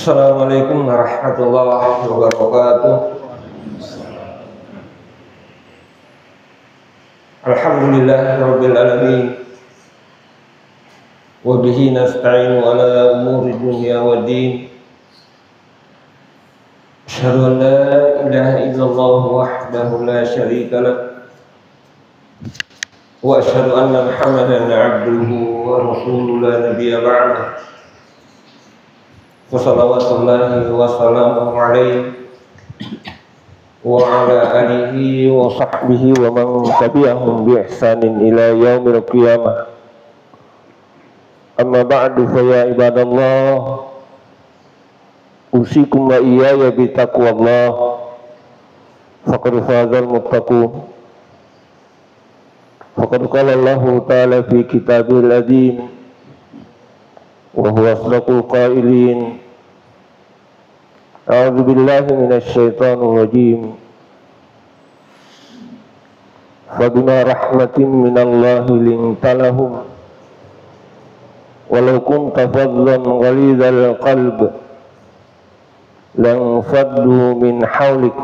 Assalamualaikum warahmatullahi wabarakatuh. Alhamdulillah rabbil alamin. Wa bihi nasta'inu ala umuri dunya waddin. Asyhadu an la ilaha illallah wahdahu la syarika lah. Wa asyhadu anna Muhammadan 'abduhu wa rasuluhu la nabiyya ba'dahu. Wassalawatullahi wassalamu alaihi wa ala alihi wa sahbihi wa man tabi'ahum bi ihsanin ila yaumil qiyamah. Amma ba'du fa ya ibadallah, usikum wa iyaya bi taqwallah, faqad fazal muttaqun. Faqad qala Allah ta'ala fi kitabil azim wa huwa asdaqul qailin. A'udzu billahi minasy syaithanir rajim. Fa bima rahmatin minallahi linta lahum walau kunta fadlan ghalidhal qalb lan faddu min hawlik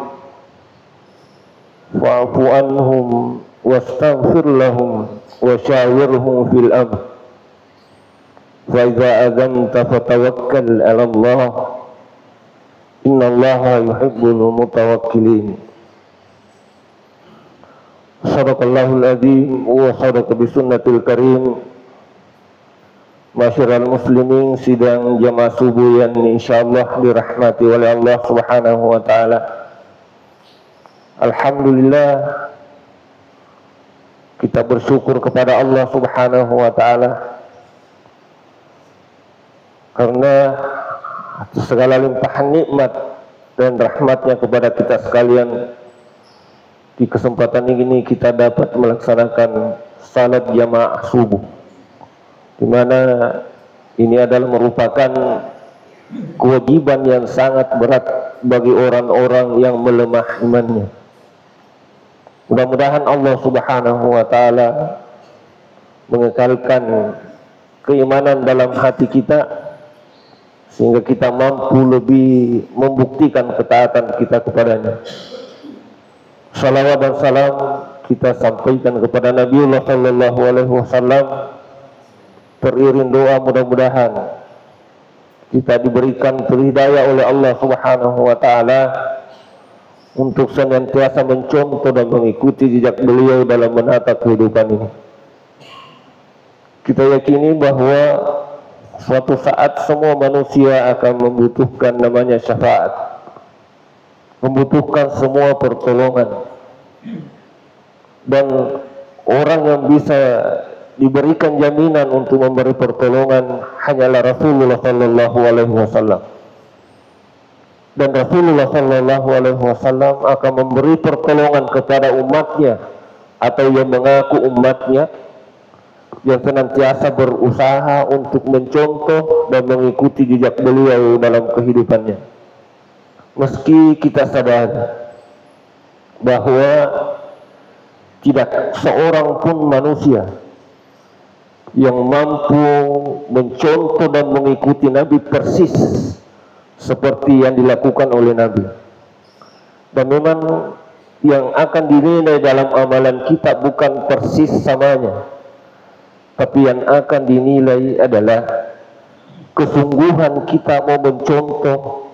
fa'fu anhum wastaghfir lahum wa syawirhum fil amr. Faiza azamta fatawakkal 'ala Allah, innallaha yuhibbul mutawakkilin. Shadaqallahul azim wa shadaqa bisunnatil karim. Masyiral muslimin, sidang jamaah subuh yang insyaallah dirahmati oleh Allah Subhanahu wa taala. Alhamdulillah, kita bersyukur kepada Allah Subhanahu wa taala karena segala limpahan nikmat dan rahmatnya kepada kita sekalian. Di kesempatan ini kita dapat melaksanakan salat jamaah subuh, di mana ini adalah merupakan kewajiban yang sangat berat bagi orang-orang yang melemah imannya. Mudah-mudahan Allah Subhanahu wa taala mengekalkan keimanan dalam hati kita sehingga kita mampu lebih membuktikan ketaatan kita kepadanya. Salawat dan salam kita sampaikan kepada Nabiullah sallallahu alaihi wasallam, teriring doa mudah-mudahan kita diberikan hidayah oleh Allah Subhanahu wa taala untuk senantiasa mencontoh dan mengikuti jejak beliau dalam menata kehidupan ini. Kita yakini bahwa suatu saat semua manusia akan membutuhkan namanya syafaat, membutuhkan semua pertolongan, dan orang yang bisa diberikan jaminan untuk memberi pertolongan hanyalah Rasulullah sallallahu alaihi wasallam. Dan Rasulullah sallallahu alaihi wasallam akan memberi pertolongan kepada umatnya atau yang mengaku umatnya, yang senantiasa berusaha untuk mencontoh dan mengikuti jejak beliau dalam kehidupannya. Meski kita sadar bahwa tidak seorang pun manusia yang mampu mencontoh dan mengikuti Nabi persis seperti yang dilakukan oleh Nabi. Dan memang yang akan dinilai dalam amalan kita bukan persis samanya, tapi yang akan dinilai adalah kesungguhan kita mau mencontoh,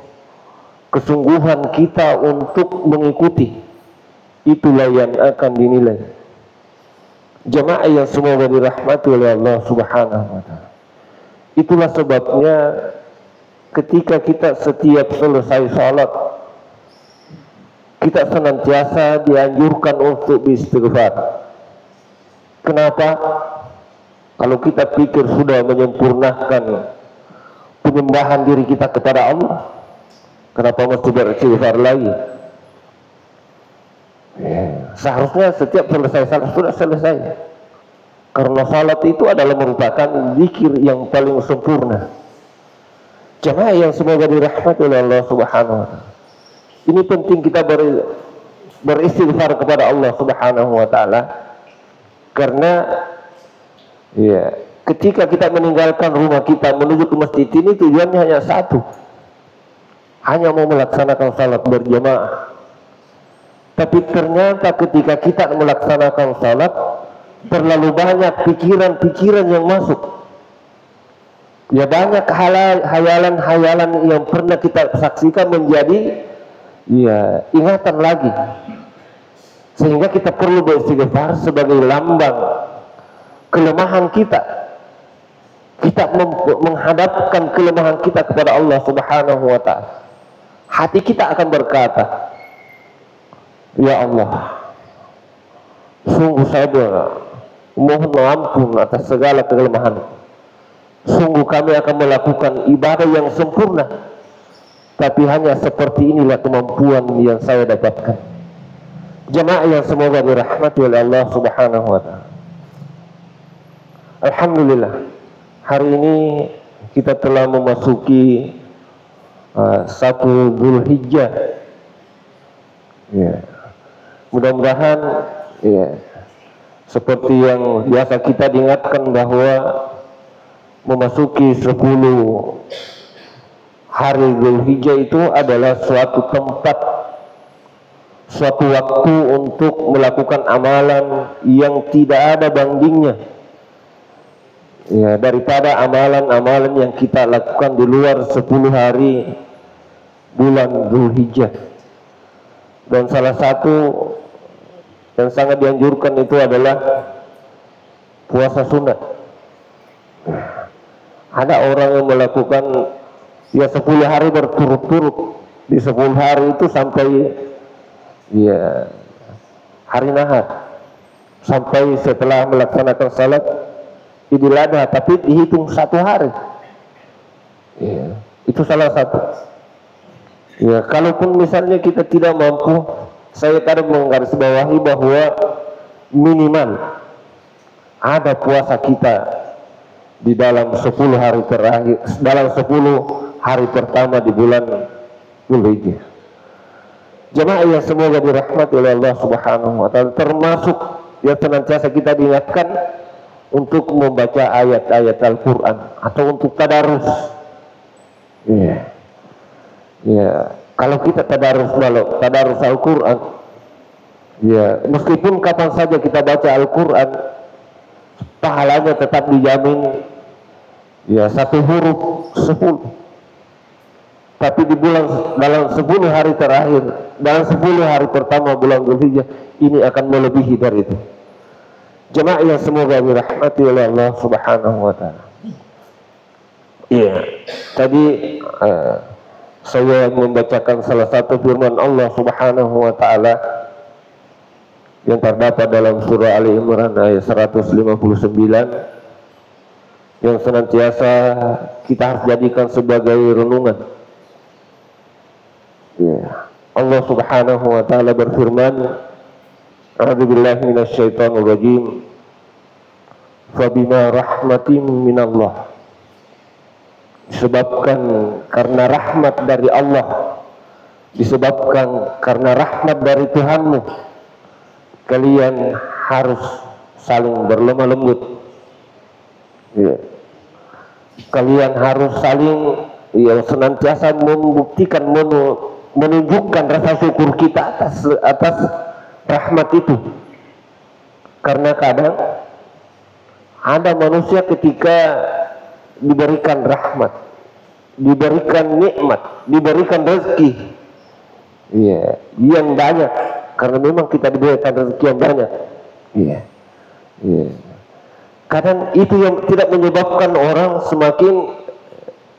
kesungguhan kita untuk mengikuti. Itulah yang akan dinilai. Jamaah yang semoga dirahmati oleh Allah Subhanahu wa taala. Itulah sebabnya ketika kita setiap selesai salat, kita senantiasa dianjurkan untuk beristighfar. Kenapa? Kalau kita pikir sudah menyempurnakan penyembahan diri kita kepada Allah, kenapa mesti beristighfar lagi? Seharusnya setiap selesai salat sudah selesai, karena salat itu adalah merupakan zikir yang paling sempurna. Jemaah yang semoga dirahmati oleh Allah Subhanahu wa taala, ini penting kita beristighfar kepada Allah Subhanahu wa taala, karena ketika kita meninggalkan rumah kita menuju ke masjid ini tujuannya hanya satu, hanya mau melaksanakan salat berjamaah. Tapi ternyata ketika kita melaksanakan salat, terlalu banyak pikiran-pikiran yang masuk. Ya banyak hayalan-hayalan yang pernah kita saksikan menjadi ya ingatan lagi. Sehingga kita perlu beristighfar sebagai lambang kelemahan kita. Kita menghadapkan kelemahan kita kepada Allah Subhanahu wa ta'ala. Hati kita akan berkata, ya Allah, sungguh saya mohon ampun atas segala kelemahan. Sungguh kami akan melakukan ibadah yang sempurna, tapi hanya seperti inilah kemampuan yang saya dapatkan. Jemaah yang semoga dirahmati oleh Allah Subhanahu wa ta'ala. Alhamdulillah, hari ini kita telah memasuki 1 Dzulhijjah. Ya. Mudah-mudahan ya, seperti yang biasa kita diingatkan bahwa memasuki 10 hari Dzulhijjah itu adalah suatu tempat, suatu waktu untuk melakukan amalan yang tidak ada bandingnya ya, daripada amalan-amalan yang kita lakukan di luar 10 hari bulan Dzulhijjah. Dan salah satu yang sangat dianjurkan itu adalah puasa sunat. Ada orang yang melakukan ya 10 hari berturut-turut, di 10 hari itu sampai ya hari nahar, sampai setelah melaksanakan salat Idul Adha, tapi dihitung 1 hari ya, itu salah satu ya. Kalaupun misalnya kita tidak mampu, saya kadang menggarisbawahi bahwa minimal ada puasa kita di dalam 10 hari terakhir, dalam 10 hari pertama di bulan Dzulhijjah. Jemaah yang semoga dirahmati oleh Allah Subhanahu wa ta'ala, termasuk yang senantiasa kita diingatkan untuk membaca ayat-ayat Al-Quran atau untuk tadarus. Ya. Ya, kalau kita tadarus Al-Quran, ya meskipun kapan saja kita baca Al-Quran, pahalanya tetap dijamin ya 1 huruf 10. Tapi di dalam 10 hari terakhir, dalam 10 hari pertama bulan Dzulhijjah ini akan melebihi dari itu. Jemaah yang semoga dirahmati oleh Allah Subhanahu wa ta'ala. Iya, tadi saya membacakan salah satu firman Allah Subhanahu wa ta'ala yang terdapat dalam surah Ali Imran ayat 159, yang senantiasa kita harus jadikan sebagai renungan. Ya. Allah Subhanahu wa ta'ala berfirman, a'udzubillahi minasyaitonir rajim, fabima rahmatin minallah, disebabkan karena rahmat dari Allah, disebabkan karena rahmat dari Tuhanmu, kalian harus saling berlemah lembut ya. Kalian harus saling ya, senantiasa membuktikan, menunjukkan rasa syukur kita atas rahmat itu. Karena kadang ada manusia ketika diberikan rahmat, diberikan nikmat, diberikan rezeki ya, yang banyak, karena memang kita diberikan rezeki yang banyak ya. Ya. Kadang itu yang tidak menyebabkan orang semakin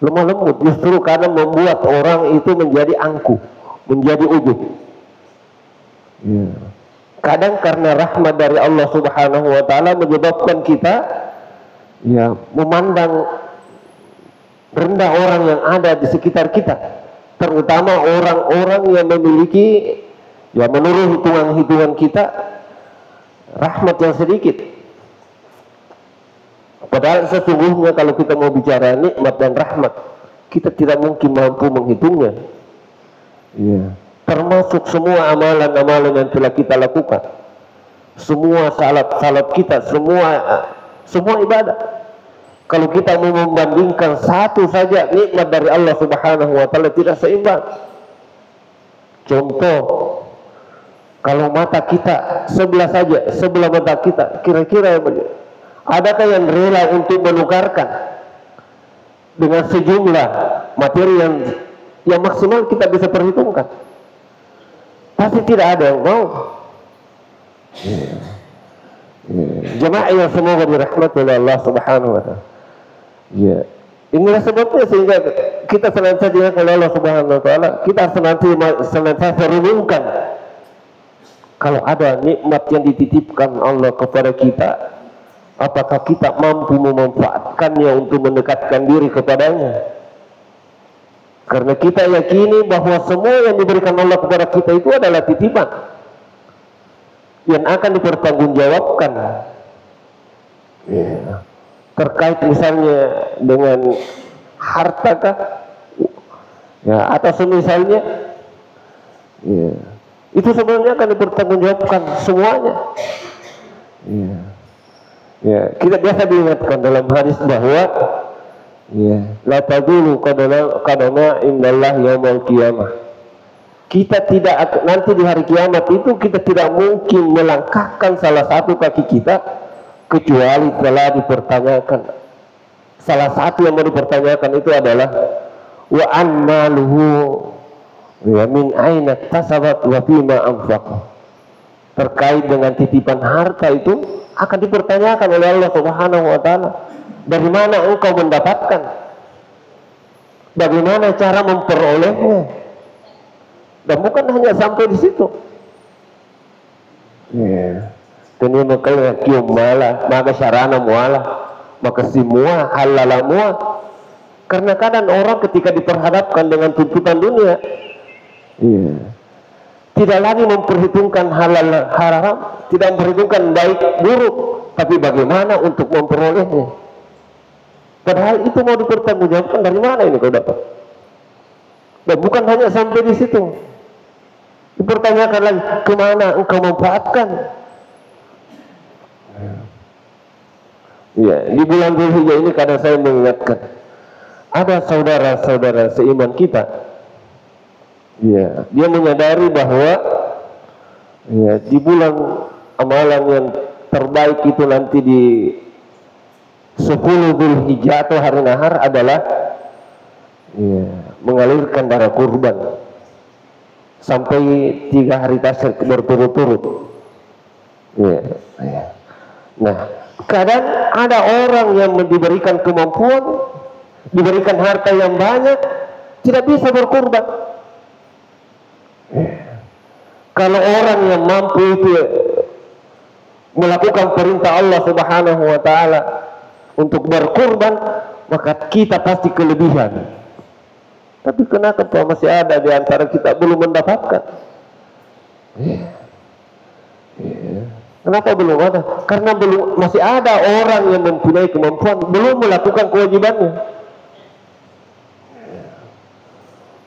lemah lembut, justru kadang membuat orang itu menjadi angkuh, menjadi ujub ya. Kadang karena rahmat dari Allah Subhanahu wa ta'ala menyebabkan kita ya memandang rendah orang yang ada di sekitar kita, terutama orang-orang yang memiliki ya menurut hitungan-hitungan kita rahmat yang sedikit. Padahal sesungguhnya kalau kita mau bicara nikmat dan rahmat, kita tidak mungkin mampu menghitungnya ya. Termasuk semua amalan-amalan yang telah kita lakukan, semua salat kita, semua ibadah Kalau kita mau membandingkan satu saja nikmat dari Allah Subhanahu wa taala tidak seimbang. Contoh, kalau mata kita sebelah mata kita, kira-kira adakah yang rela untuk menukarkan dengan sejumlah materi yang maksimal kita bisa perhitungkan? Pasti tidak ada yang mau. Jemaah yang semoga dirahmati oleh Allah Subhanahu wa taala. Ya, inilah sebabnya sehingga kita senantiasa diingatkan oleh Allah Subhanahu wa taala, kita senantiasa renungkan kalau ada nikmat yang dititipkan Allah kepada kita, apakah kita mampu memanfaatkannya untuk mendekatkan diri kepadanya? Karena kita yakini bahwa semua yang diberikan Allah kepada kita itu adalah titipan yang akan dipertanggungjawabkan. Ya. Terkait misalnya dengan harta kah, ya, atau semisalnya, ya, itu sebenarnya akan dipertanggungjawabkan semuanya. Ya. Ya, kita biasa diingatkan dalam hadis bahwa ya, la tadulu qadama indallah yaumul qiyamah. Kita tidak, nanti di hari kiamat itu kita tidak mungkin melangkahkan salah satu kaki kita kecuali telah dipertanyakan. Salah satu yang mau dipertanyakan itu adalah wa an maluhu wa min aina tasabat wa fima anfaqa. Terkait dengan titipan harta itu akan dipertanyakan oleh Allah Subhanahu wa taala. Dari mana engkau mendapatkan? Bagaimana cara memperolehnya? Dan bukan hanya sampai di situ. Yeah. Tanya makanya kium malah, maka syarana mualah, maka semua halal mual. Karena kadang orang ketika diperhadapkan dengan tuntutan dunia, tidak lagi memperhitungkan halal haram, tidak memperhitungkan baik buruk, tapi bagaimana untuk memperolehnya. Padahal itu mau dipertanggungjawabkan, dari mana ini kau dapat? Dan bukan hanya sampai di situ, dipertanyakan lagi, kemana engkau manfaatkan? Ya, di bulan Dzulhijjah ini kadang saya mengingatkan, ada saudara-saudara seiman kita, ya, dia menyadari bahwa ya, di bulan amalan yang terbaik itu nanti di 10 Dzulhijjah atau hari nahar adalah ya, mengalirkan darah kurban sampai 3 hari tasyrik berturut-turut. Ya, ya. Nah, kadang ada orang yang diberikan kemampuan, diberikan harta yang banyak, tidak bisa berkurban. Kalau orang yang mampu itu melakukan perintah Allah Subhanahu wa taala untuk berkurban, maka kita pasti kelebihan. Tapi kenapa masih ada di antara kita belum mendapatkan? Kenapa belum ada? Karena masih ada orang yang mempunyai kemampuan belum melakukan kewajibannya.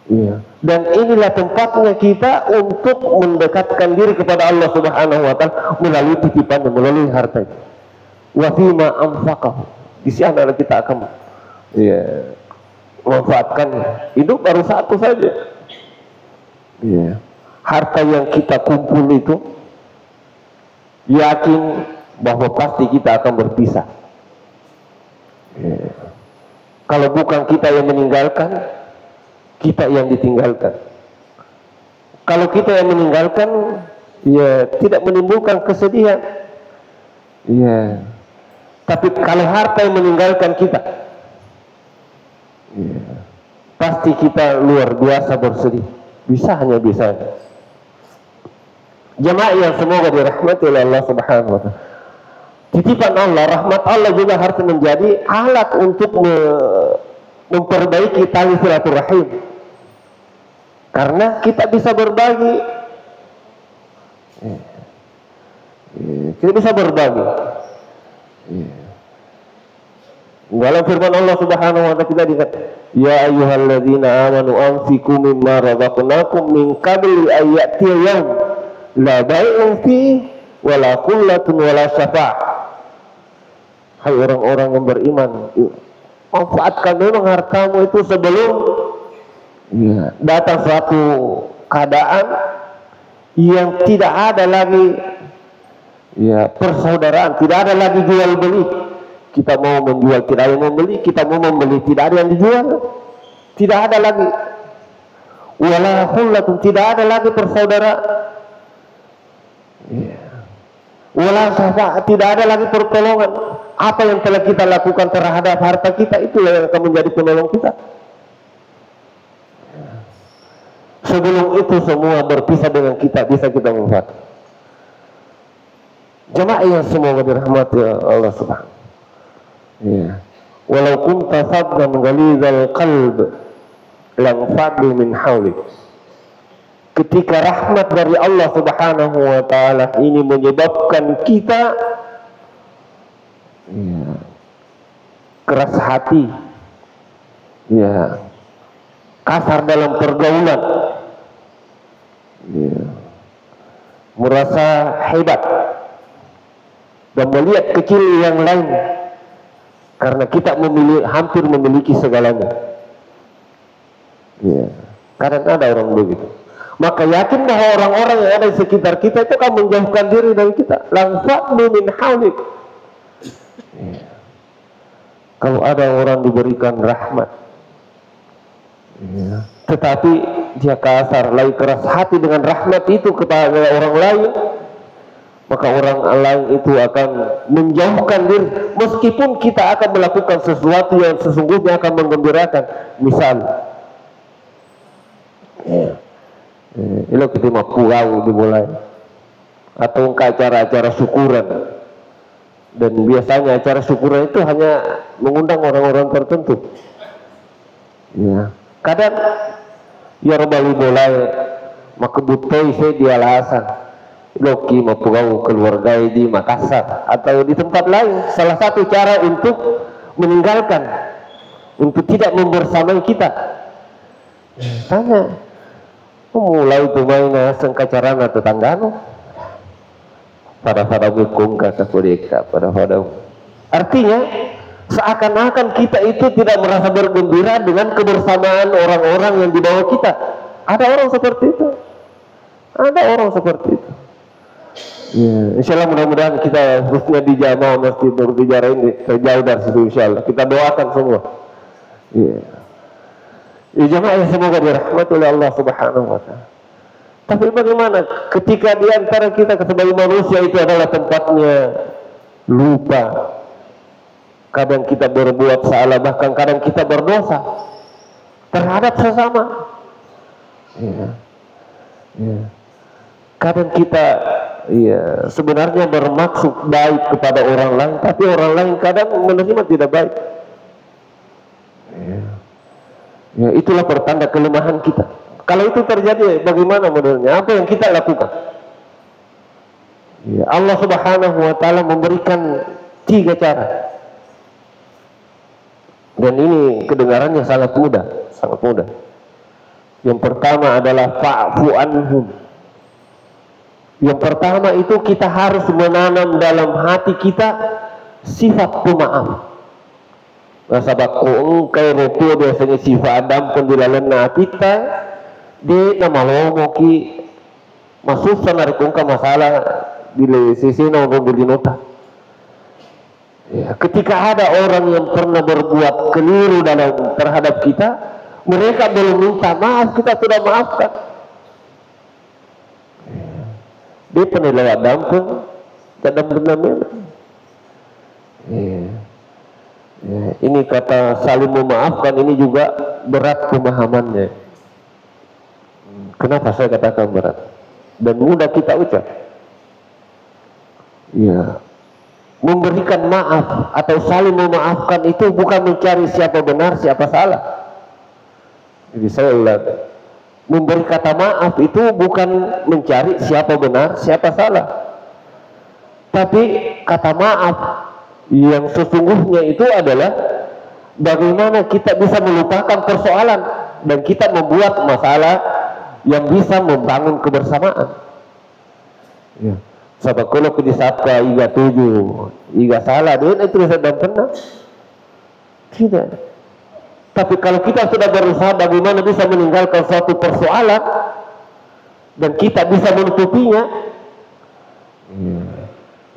Ya. Dan inilah tempatnya kita untuk mendekatkan diri kepada Allah Subhanahu wa taala melalui titipannya, melalui harta. Wa fima anfaqahu. Di sana kita akan memanfaatkannya. Hidup baru satu saja. Ya. Harta yang kita kumpul itu, yakin bahwa pasti kita akan berpisah. Kalau bukan kita yang meninggalkan, kita yang ditinggalkan. Kalau kita yang meninggalkan, ya tidak menimbulkan kesedihan. Ya. Tapi kalau harta yang meninggalkan kita, ya, pasti kita luar biasa bersedih. Bisa. Jemaah yang semoga dirahmati oleh Allah Subhanahu wa taala. Titipan Allah, rahmat Allah juga harus menjadi alat untuk memperbaiki tali silaturahim. Karena kita bisa berbagi. Kita bisa berbagi. Dalam firman Allah Subhanahu wa taala kita dikatakan, ya ayyuhalladzina amanu anfiqu mimma razaqnakum min qabli an ya'tiya yawm la bai'un fi wala qullatun wala syafa'ah. Hai orang-orang yang beriman, manfaatkan memang hartamu itu sebelum datang suatu keadaan yang tidak ada lagi persaudaraan, tidak ada lagi jual beli. Kita mau menjual, tidak ada yang membeli. Kita mau membeli, tidak ada yang dijual. Tidak ada lagi wala khullatun, tidak ada lagi persaudaraan. Wala syafaat, tidak ada lagi pertolongan. Apa yang telah kita lakukan terhadap harta kita, itulah yang akan menjadi penolong kita. Sebelum itu semua berpisah dengan kita, bisa kita manfaatkan. Jemaah yang semoga dirahmati Allah Subhanahu. Walau kunta faddan ghalizal qalb lam faddu min hawlik. Ketika rahmat dari Allah Subhanahu wa taala ini menyebabkan kita keras hati, kasar dalam pergaulan, merasa hebat dan melihat kecil yang lain karena kita hampir memiliki segalanya. Kadang ada orang begitu. Maka yakin bahwa orang-orang yang ada di sekitar kita itu akan menjauhkan diri dari kita. Langfa'du min hawlik. Kalau ada orang diberikan rahmat, tetapi dia kasar, lagi keras hati dengan rahmat itu kepada orang lain, maka orang lain itu akan menjauhkan diri, meskipun kita akan melakukan sesuatu yang sesungguhnya akan menggembirakan. Misal, ilo kita mau pulau dimulai, atau ke acara-acara syukuran, dan biasanya acara syukuran itu hanya mengundang orang-orang tertentu. Kadang ya robali mulai maka butuh saya di alasan loki mau pulau keluarga di Makassar atau di tempat lain, salah satu cara untuk meninggalkan, untuk tidak membersamai kita. Tanya, mulai itu main sengkacarana tetanggano pada bukung kata kodeka pada artinya seakan-akan kita itu tidak merasa bergembira dengan kebersamaan orang-orang yang di bawah kita. Ada orang seperti itu, ada orang seperti itu. Insya Allah mudah-mudahan kita khususnya di jamaah Masjid Nur Tijara ini terjauh dari situ, insya Allah kita doakan semua. Jamaah yang semoga dirahmati oleh Allah Subhanahu wa ta'ala. Tapi bagaimana ketika di antara kita sebagai manusia itu adalah tempatnya lupa, kadang kita berbuat salah, bahkan kadang kita berdosa terhadap sesama. Kadang kita sebenarnya bermaksud baik kepada orang lain, tapi orang lain kadang menerima tidak baik. Itulah pertanda kelemahan kita. Kalau itu terjadi, bagaimana menurutnya? Apa yang kita lakukan? Allah Subhanahu wa ta'ala memberikan 3 cara. Dan ini kedengarannya sangat mudah, sangat mudah. Yang pertama adalah fa'fu anhum. Yang pertama itu kita harus menanam dalam hati kita sifat pemaaf. Nasabak kung kay roto biasanya sifat adam pendilalan na kita di namalomo ki masusan na kung ka masalah di sisi na dilinota. Ketika ada orang yang pernah berbuat keliru dalam terhadap kita, mereka belum minta maaf, kita sudah maafkan. Dia penilaian dampung dan benar-benar. Ini kata saling memaafkan ini juga berat pemahamannya. Kenapa saya katakan berat? Dan mudah kita ucap. Memberikan maaf atau saling memaafkan itu bukan mencari siapa benar, siapa salah. Jadi saya ulang, memberi kata maaf itu bukan mencari siapa benar, siapa salah. Tapi kata maaf yang sesungguhnya itu adalah bagaimana kita bisa melupakan persoalan dan kita membuat masalah yang bisa membangun kebersamaan. Sabab kalau disapa iga tujuh, iga salah, dia itu sedang pernah. Tidak. Tapi kalau kita sudah berusaha bagaimana bisa meninggalkan suatu persoalan dan kita bisa menutupinya,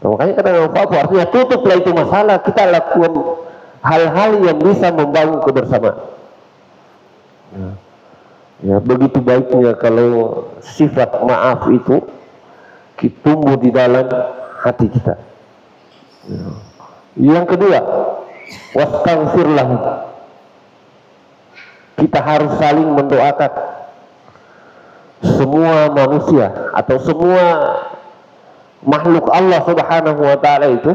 makanya kadang apa artinya tutuplah itu masalah, kita lakukan hal-hal yang bisa membangun kebersamaan. Ya, begitu baiknya kalau sifat maaf itu tumbuh di dalam hati kita. Yang kedua, wastaghfir lahu. Kita harus saling mendoakan semua manusia atau semua makhluk Allah Subhanahu wa taala itu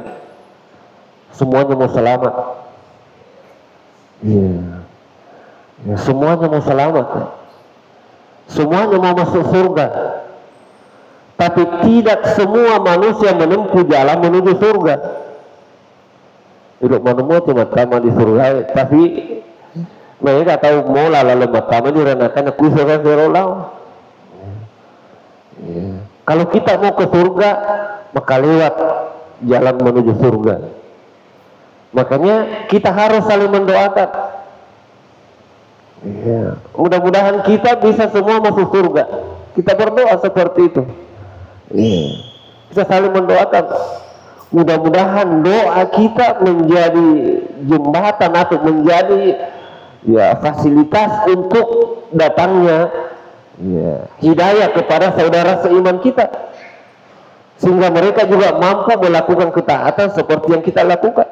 semuanya mau selamat. Ya, semuanya mau selamat. Semuanya mau masuk surga. Tapi tidak semua manusia menempuh jalan menuju surga. Hidup manusia cuma sama di surga, tapi mereka tahu mola lalu matama di renakan aku surga serolah. Kalau kita mau ke surga, maka lewat jalan menuju surga. Makanya kita harus saling mendoakan. Mudah-mudahan kita bisa semua masuk surga. Kita berdoa seperti itu. Kita saling mendoakan. Mudah-mudahan doa kita menjadi jembatan atau menjadi fasilitas untuk datangnya hidayah kepada saudara seiman kita, sehingga mereka juga mampu melakukan ketaatan seperti yang kita lakukan.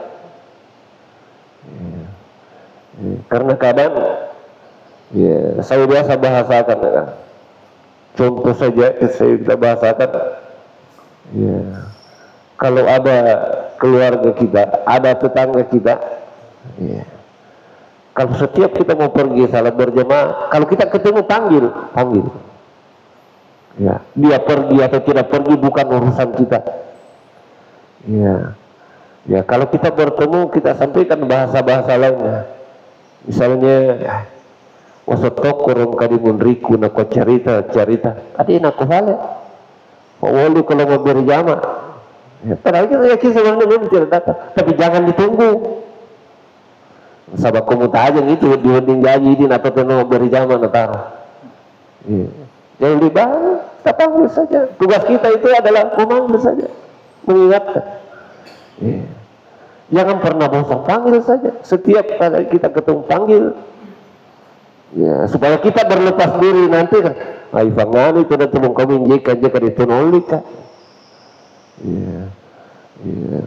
Karena kadang saya biasa bahasakan contoh saja kita bahasakan, kalau ada keluarga kita, ada tetangga kita, kalau setiap kita mau pergi salat berjamaah, kalau kita ketemu panggil. Dia pergi atau tidak pergi bukan urusan kita. Kalau kita bertemu, kita sampaikan bahasa-bahasa lainnya. Misalnya, wasatokurun kadimun riku nako cerita. Adi nako hale. Wali kalau mau berjamaah. Padahal kita yakin sebenarnya memang tidak datang, tapi jangan ditunggu. Sabab komuta aja gitu dihunding janji din atau tenang beri zaman atau jangan dibahas, kita panggil saja. Tugas kita itu adalah memanggil saja, mengingatkan. Jangan pernah bosan, panggil saja. Setiap kali kita ketemu panggil, supaya kita berlepas diri nanti kan. Ay fangani itu nanti mengkomin jika ditunolika.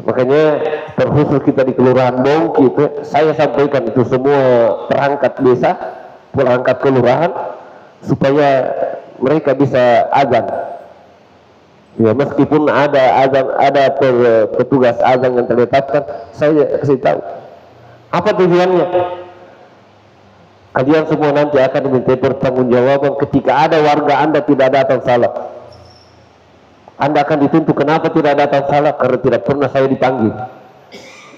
Makanya terkhusus kita di Kelurahan Bongki itu saya sampaikan itu semua perangkat desa, perangkat kelurahan, supaya mereka bisa azan. Meskipun ada azan, ada petugas azan yang terletakkan, saya kasih tahu apa tujuannya. Kalian semua nanti akan diminta pertanggungjawaban ketika ada warga Anda tidak datang salat. Anda akan dituntut kenapa tidak datang salat, karena tidak pernah saya dipanggil.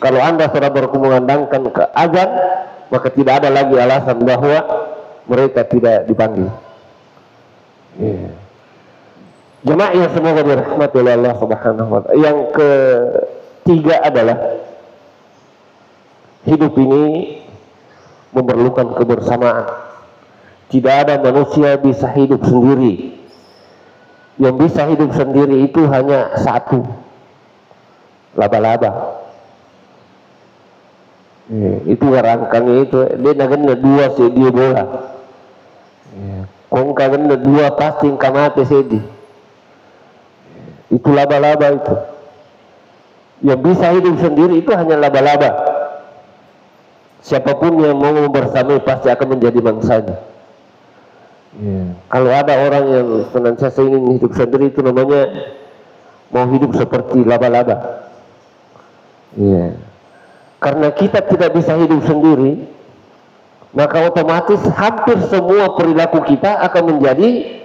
Kalau Anda sudah berkumandangkan ke azan, maka tidak ada lagi alasan bahwa mereka tidak dipanggil. Jemaah yang semoga dirahmati oleh Allah Subhanahu wa taala. Yang ketiga adalah hidup ini memerlukan kebersamaan. Tidak ada manusia bisa hidup sendiri. Yang bisa hidup sendiri itu hanya satu, laba-laba. Itu rangkangnya itu dia nagenda dua sih dia bola. Kong kagenda dua pasti kamate sedi. Itu laba-laba itu. Yang bisa hidup sendiri itu hanya laba-laba. Siapapun yang mau bersamai pasti akan menjadi mangsanya. Kalau ada orang yang senantiasa ingin hidup sendiri, itu namanya mau hidup seperti laba-laba. Karena kita tidak bisa hidup sendiri, maka otomatis hampir semua perilaku kita akan menjadi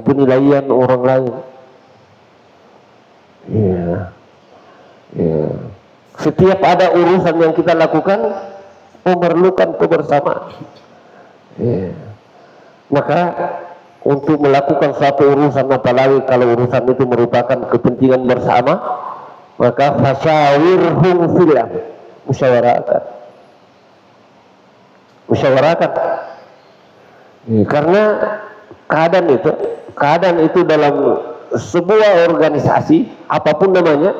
penilaian orang lain. Setiap ada urusan yang kita lakukan memerlukan kebersamaan. Maka untuk melakukan suatu urusan, apalagi kalau urusan itu merupakan kepentingan bersama, maka fasyawirhum fil amr, musyawarahkan. Karena keadaan itu dalam sebuah organisasi apapun namanya,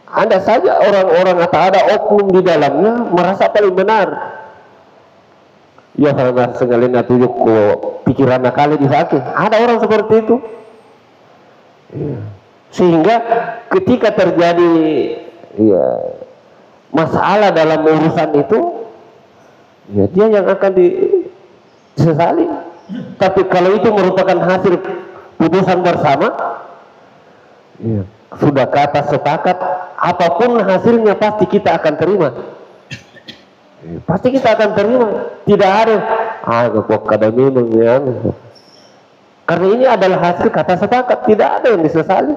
ada saja orang-orang atau ada oknum di dalamnya merasa paling benar. Ya karena sengalina tujuk ko pikiran kali disakit. Ada orang seperti itu. Sehingga ketika terjadi masalah dalam urusan itu, dia yang akan disesali. Tapi kalau itu merupakan hasil putusan bersama, sudah kata sepakat, apapun hasilnya pasti kita akan terima. Pasti kita akan terima. Tidak ada kok kadang memang, karena ini adalah hasil kata sepakat, tidak ada yang disesali.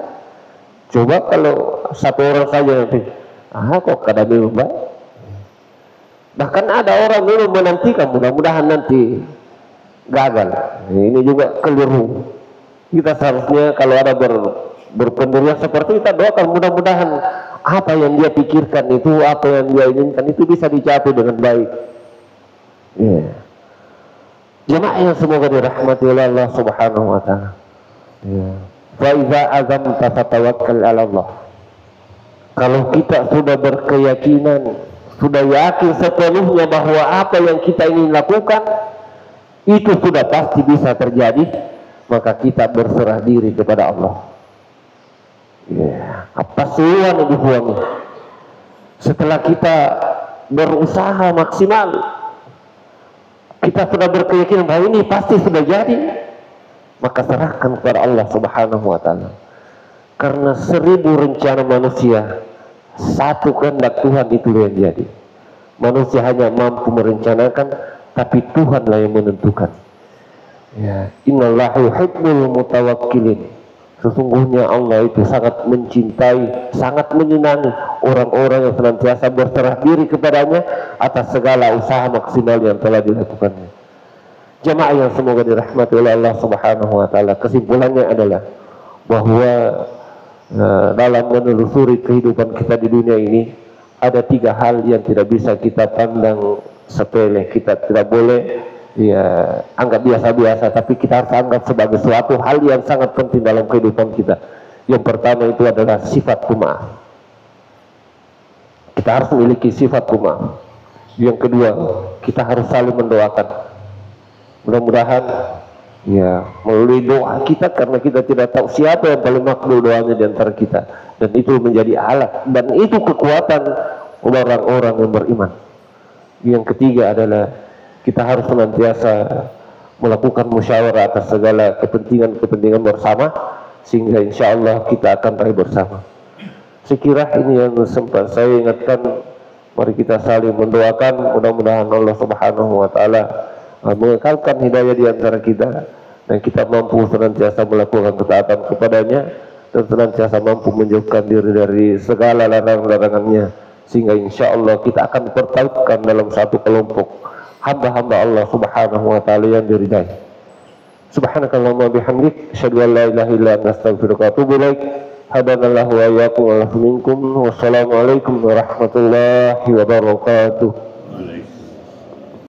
Coba kalau satu orang saja nanti kok kadang memang baik. Bahkan ada orang memang menantikan, mudah-mudahan nanti gagal. Ini juga keliru. Kita seharusnya kalau ada berpendirian seperti, kita doakan mudah-mudahan apa yang dia pikirkan itu, apa yang dia inginkan itu bisa dicapai dengan baik. Jemaah yang semoga dirahmati oleh Allah Subhanahu wa taala. Fa idza azamta fatawakkal 'ala Allah. Kalau kita sudah berkeyakinan, sudah yakin sepenuhnya bahwa apa yang kita ingin lakukan itu sudah pasti bisa terjadi, maka kita berserah diri kepada Allah. Apa suan dibuang. Setelah kita berusaha maksimal, kita sudah berkeyakinan bahwa ini pasti sudah jadi, maka serahkan kepada Allah Subhanahu wa taala. Karena 1000 rencana manusia, satu kehendak Tuhan itu yang jadi. Manusia hanya mampu merencanakan, tapi Tuhanlah yang menentukan. Innallaha yuhibbul mutawakkilin. Sesungguhnya Allah itu sangat mencintai, sangat menyenangi orang-orang yang senantiasa berserah diri kepadanya atas segala usaha maksimal yang telah dilakukannya. Jemaah yang semoga dirahmati oleh Allah Subhanahu wa taala, kesimpulannya adalah bahwa dalam menelusuri kehidupan kita di dunia ini ada 3 hal yang tidak bisa kita pandang sepele. Kita tidak boleh anggap biasa-biasa, tapi kita harus anggap sebagai suatu hal yang sangat penting dalam kehidupan kita. Yang pertama itu adalah sifat pemaaf. Kita harus memiliki sifat pemaaf. Yang kedua, kita harus saling mendoakan. Mudah-mudahan melalui doa kita, karena kita tidak tahu siapa yang paling makbul doanya di antara kita, dan itu menjadi alat dan itu kekuatan orang-orang yang beriman. Yang ketiga adalah kita harus senantiasa melakukan musyawarah atas segala kepentingan bersama, sehingga insya Allah kita akan raih bersama. Sekira ini yang sempat saya ingatkan. Mari kita saling mendoakan, mudah-mudahan Allah Subhanahu wa taala mengekalkan hidayah di antara kita, dan kita mampu senantiasa melakukan ketaatan kepadanya, dan senantiasa mampu menjauhkan diri dari segala larangan-larangannya, sehingga insya Allah kita akan dipertautkan dalam satu kelompok hamba-hamba Allah Subhanahu wa taala yang diridai. Subhanakallahumma bihamdik, asyhadu an la ilaha illa anta, astaghfiruka wa atubu ilaik. Hadanallahu wa iyyakum wa minkum. Wassalamualaikum warahmatullahi wabarakatuh.